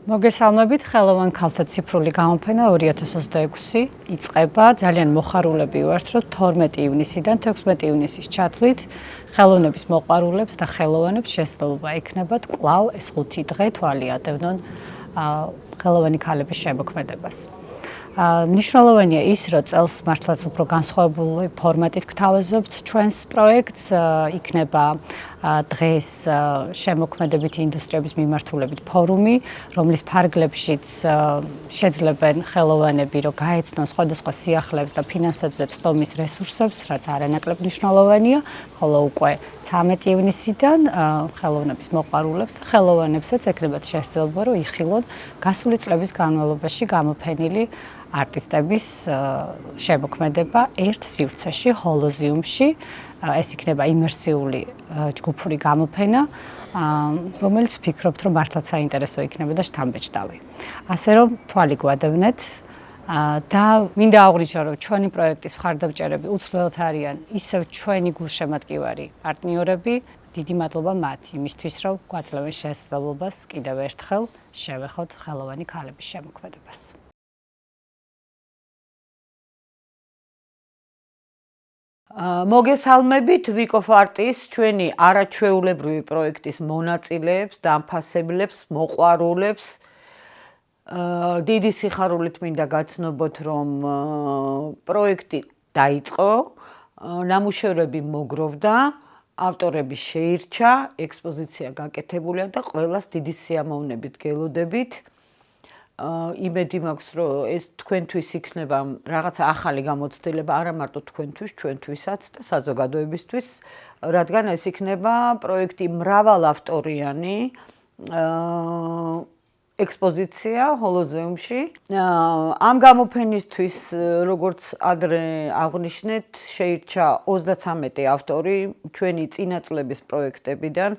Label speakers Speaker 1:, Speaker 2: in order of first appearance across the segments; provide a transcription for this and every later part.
Speaker 1: მოგესალმებით, ხელოვან ქალთა ციფრული გამოფენა 2026 იწყება. ძალიან მოხარულები ვართ, რომ 12 ივნისიდან 16 ივნისის ჩათვლით ხელოვნების მოყვარულებს და ხელოვანებს შესაძლებლობა ექნებათ კვლავ ეს 5 დღე თვალიადევნონ ხელოვანი ქალების შემოქმედებას. მნიშვნელოვანია ის, რომ წელს მართლაც უფრო განსხვავებული ფორმატით გთავაზობთ ჩვენს პროექტს, იქნება დღეს შემოქმედებითი ინდუსტრიების მიმართულებით ფორუმი, რომლის ფარგლებშიც შეძლებენ ხელოვანები, რომ გაეცნონ სხვადასხვა სიახლეებს და ფინანსებზე წტომის რესურსებს, რაც არანაკლებ მნიშვნელოვანია, ხოლო უკვე 13 ივნისიდან ხელოვნების მოყვარულებს და ხელოვანებსაც ექნებათ შესაძლებლობა, რომ იხილონ გასული წლების განმავლობაში გამოფენილი არტისტების შემოქმედება ერთ სივრცეში, ჰოლოზიუმში. ეს იქნება იმერსიული ჯგუფური გამოფენა, რომელიც ვფიქრობთ, რომ მართლაც საინტერესო იქნება და შთამბეჭდავი. ასე რომ თვალი გვადევნეთ და მინდა აღვნიშნო, რომ ჩვენი პროექტის მხარდამჭერები უცვლელად არიან ისევ ჩვენი გულშემატკივარი პარტნიორები. დიდი მადლობა მათ იმისთვის, რომ გვაძლევენ შესაძლებლობას კიდევ ერთხელ შევეხოთ ხელოვანი ქალების შემოქმედებას.
Speaker 2: მოგესალმებით ვიკოფარტის ჩვენი არაჩვეულებრივი პროექტის მონაწილეებს, დამფასებლებს, მოყვარულებს. დიდი სიხარულით მინდა გაცნობოთ, რომ პროექტი დაიწყო, ნამუშევრები მოგროვდა, ავტორები შეირჩა, ექსპოზიცია გაკეთებულია და ყველას დიდი სიამოვნებით გელოდებით. იმედი მაქვს, რომ ეს თქვენთვის იქნება რაღაცა ახალი გამოცდილება, არა მარტო თქვენთვის, ჩვენთვისაც და საზოგადოებისთვის, რადგან ეს იქნება პროექტი მრავალავტორიანი ექსპოზიცია ჰოლოზიუმში. ამ გამოფენისთვის, როგორც ადრე აღვნიშნეთ, შეირჩა 33 ავტორი ჩვენი წინა წლების პროექტებიდან.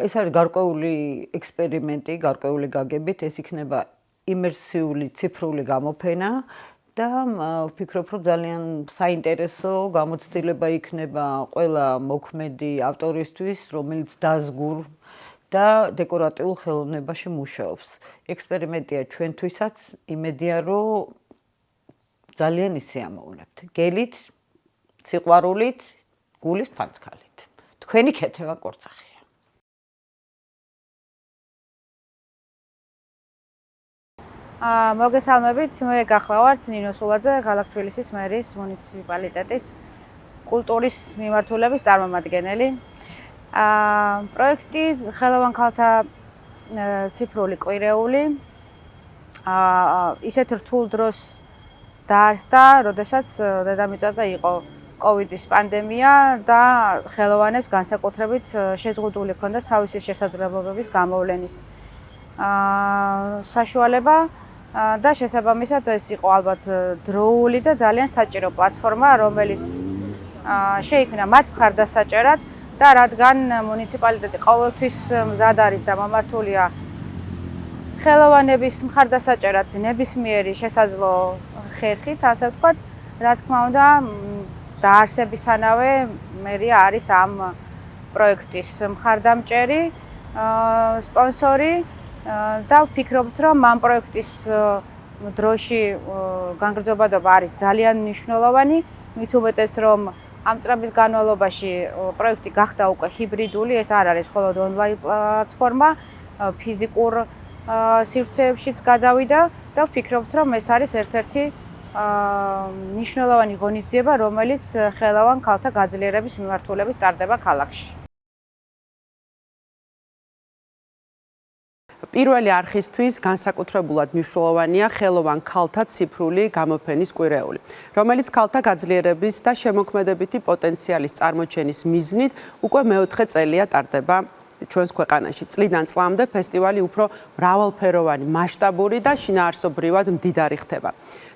Speaker 2: ეს არის გარკვეული ექსპერიმენტი, გარკვეული გაგებით, ეს იქნება იმერსიული ციფრული გამოფენა და ვფიქრობ, რომ ძალიან საინტერესო გამოცდილება იქნება ყველა მოქმედი ავტორისთვის, რომელიც დაზგურ და დეკორატიულ ხელოვნებაში მუშაობს. ექსპერიმენტია ჩვენთვისაც, იმედია, რომ ძალიან ისიამოვნებთ. გელით, სიყვარულით, გულის ფანცქალით. თქვენი ქეთევა კორცახია.
Speaker 3: მოგესალმებით, მე გახლავართ ნინო სულაძე, ქალაქ თბილისის მერის მუნიციპალიტეტის კულტურის მიმართულების წარმომადგენელი. პროექტი ხელოვან ქალთა ციფრული კვირეული ისეთ რთულ დროს დაარსდა, როდესაც დედამიწაზე იყო კოვიდის პანდემია და ხელოვანებს განსაკუთრებით შეზღუდული ჰქონდათ თავისი შესაძლებლობების გამოვლენის საშუალება. და შესაბამისად ეს იყო ალბათ დროული და ძალიან საჭირო პლატფორმა, რომელიც შეიქმნა მათ მხარდასაჭერად და რადგან მუნიციპალიტეტი ყოველთვის მზად არის და მომართულია ხელოვანების მხარდასაჭერად ნებისმიერი შესაძლო ხერხით, ასე ვთქვათ, რა თქმა უნდა, დაარსებისთანავე მერია არის ამ პროექტის მხარდამჭერი, სპონსორი. და ვფიქრობთ, რომ ამ პროექტის დროში განგრძობადობა არის ძალიან მნიშვნელოვანი, მით უმეტეს, რომ ამ წლების განმავლობაში პროექტი გახდა უკვე ჰიბრიდული, ეს არ არის მხოლოდ ონლაინ პლატფორმა, ფიზიკურ სივრცეებშიც გადავიდა და ვფიქრობთ, რომ ეს არის ერთ-ერთი მნიშვნელოვანი ღონისძიება, რომელიც ხელოვან ქალთა გაძლიერების მიმართულებით ტარდება ქალაქში.
Speaker 4: პირველი არხისთვის განსაკუთრებულად მნიშვნელოვანია ხელოვან ქალთა ციფრული გამოფენის კვირეული, რომელიც ქალთა გაძლიერების და შემოქმედებითი პოტენციალის წარმოჩენის მიზნით უკვე მეოთხე წელია ტარდება ჩვენს ქვეყანაში. წლიდან წლამდე ფესტივალი უფრო მრავალფეროვანი, მასშტაბური და შინაარსობრივად მდიდარი ხდება.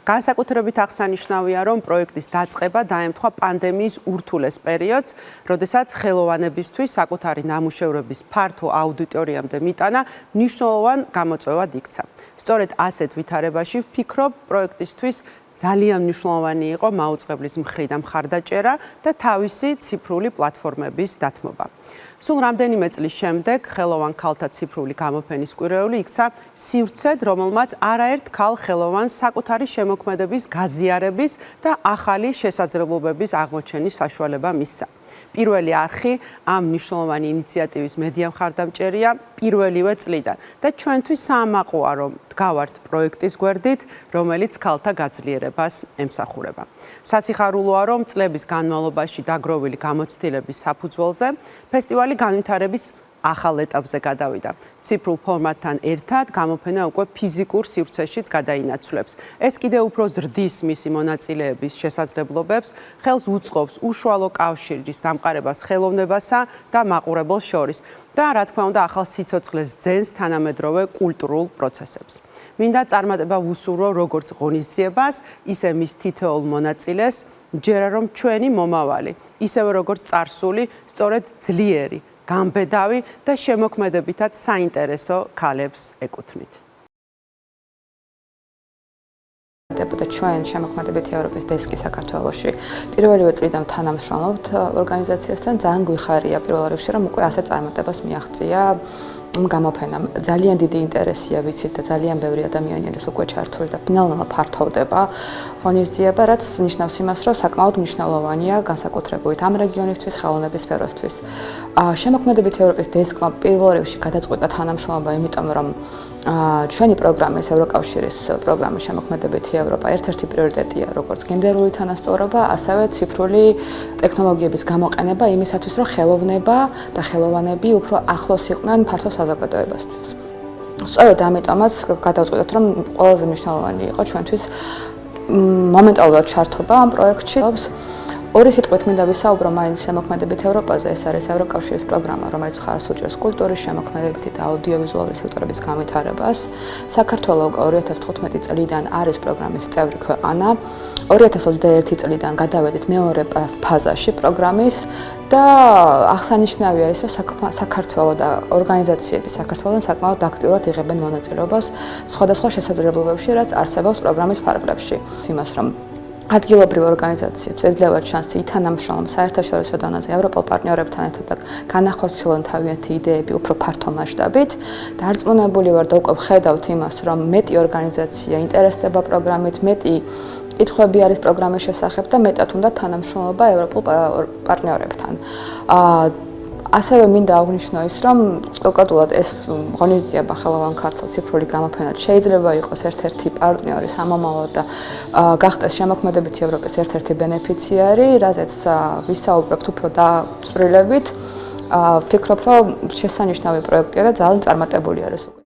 Speaker 4: განსაკუთრებით აღსანიშნავია, რომ პროექტის დაწყება დაემთხვა პანდემიის ურთულეს პერიოდს, როდესაც ხელოვანებისთვის საკუთარი ნამუშევრების ფართო აუდიტორიამდე მიტანა მნიშვნელოვან გამოწვევად იქცა. სწორედ ასეთ ვითარებაში ვფიქრობ, პროექტისთვის ძალიან მნიშვნელოვანი იყო მაუწყებლის მხრიდან მხარდაჭერა და თავისი ციფრული პლატფორმების დათმობა. სულ რამდენიმე წლის შემდეგ ხელოვან ქალთა ციფრული გამოფენის კვირეული იქცა სივრცედ, რომელმაც არაერთ ქალ ხელოვანს საკუთარი შემოქმედების გაზიარების და ახალი შესაძლებლობების აღმოჩენის საშუალება მისცა. პირველი არხი ამ მნიშვნელოვანი ინიციატივის მედია მხარდამჭერია პირველივე წლიდან და ჩვენთვის საამაყოა, რომ დგავართ პროექტის გვერდით, რომელიც ქალთა გაძლიერებას ემსახურება. სასიხარულოა, რომ წლების განმავლობაში დაგროვილი გამოცდილების საფუძველზე ფესტივალი განვითარების ახალ ეტაპზე გადავიდა. ციფრულ ფორმატთან ერთად გამოფენა უკვე ფიზიკურ სივრცეშიც გადაინაცვლებს. ეს კიდევ უფრო ზრდის მისი მონაწილეების შესაძლებლობებს, ხელს უწყობს უშუალო კავშირის დამყარებას ხელოვნებასა და მაყურებელს შორის და რა თქმა უნდა ახალ სიცოცხლეს ძენს თანამედროვე კულტურულ პროცესებს. მინდა წარმატება ვუსურვო როგორც ღონისძიებას, ისე მის თითოეულ მონაწილეს, მჯერა რომ ჩვენი მომავალი, ისევე როგორც წარსული, სწორედ ძლიერი გამბედავი და შემოქმედებითად საინტერესო ქალებს ეკუთვნით.
Speaker 5: და ჩვენ შემოქმედებითი ევროპის დესკი საქართველოში პირველივე წლიდან თანამშრომლობთ ორგანიზაციასთან. ძალიან გვიხარია პირველ რიგში, რომ უკვე ასე წარმატებას მიაღწია გამოფენამ. ძალიან დიდი ინტერესია ვიცით და ძალიან ბევრი ადამიანი არის უკვე ჩართული და ფინალურად ფართოვდება ღონისძიება, რაც ნიშნავს იმას, რომ საკმაოდ მნიშვნელოვანია განსაკუთრებით ამ რეგიონისთვის, ხელოვნების სფეროსთვის. შემოქმედებითი ევროპის დესკმა პირველ რიგში გადაწყვეტა თანამშრომლობა, იმიტომ რომ ჩვენი პროგრამა, ევროკავშირის პროგრამა შემოქმედებითი ევროპა ერთ-ერთი პრიორიტეტია, როგორც გენდერული თანასწორობა, ასევე ციფრული ტექნოლოგიების გამოყენება იმისათვის, რომ ხელოვნება და ხელოვანები უფრო ახლოს იყვნენ ფართო საზოგადოებასთვის. სწორედ ამიტომაც გადავწყვეტეთ, რომ ყველაზე მნიშვნელოვანი იყო ჩვენთვის მომენტალურად ჩართობა ამ პროექტში. ორი სიტყვით მინდა ვისაუბრო მაინც შემოქმედებით ევროპაზე, ეს არის ევროკავშირის პროგრამა, რომელიც მხარს უჭერს კულტურის, შემოქმედებითი და აუდიოვიზუალური სექტორების განვითარებას. საქართველოს 2015 წლიდან არის პროგრამის წევრი ქვეყანა. 2021 წლიდან გადავედით მეორე ფაზაში პროგრამის და აღსანიშნავია ის, რომ საქართველოს და ორგანიზაციები საქართველოსთან საკმაოდ აქტიურად იღებენ მონაწილეობას სხვადასხვა შესაძლებლობებში, რაც არსებობს პროგრამის ფარგლებში. იმას, რომ ადგილობრივ ორგანიზაციებს ეძლევათ შანსი ითანამშრომლონ საერთაშორისო დონეზე ევროპელ პარტნიორებთან ერთად და განახორციელონ თავიანთი იდეები უფრო ფართო მასშტაბით. დარწმუნებული ვარ და უკვე ვხედავთ იმას, რომ მეტი ორგანიზაცია ინტერესდება პროგრამით, მეტი კითხვები არის პროგრამის შესახებ და მეტად უნდა თანამშრომლობა ევროპულ პარტნიორებთან. ასევე მინდა აღვნიშნო ის, რომ კონკრეტულად ეს ღონისძიება ხელოვან ქართულ ციფრული გამოფენა შეიძლება იყოს ერთ-ერთი პარტნიორი სამომავლოდ და გახდეს შემოქმედებითი ევროპის ერთ-ერთი ბენეფიციარი, რაზეც ვისაუბრებთ უფრო დაწვრილებით. ვფიქრობ, რომ შესანიშნავი პროექტია და ძალიან წარმატებული არის.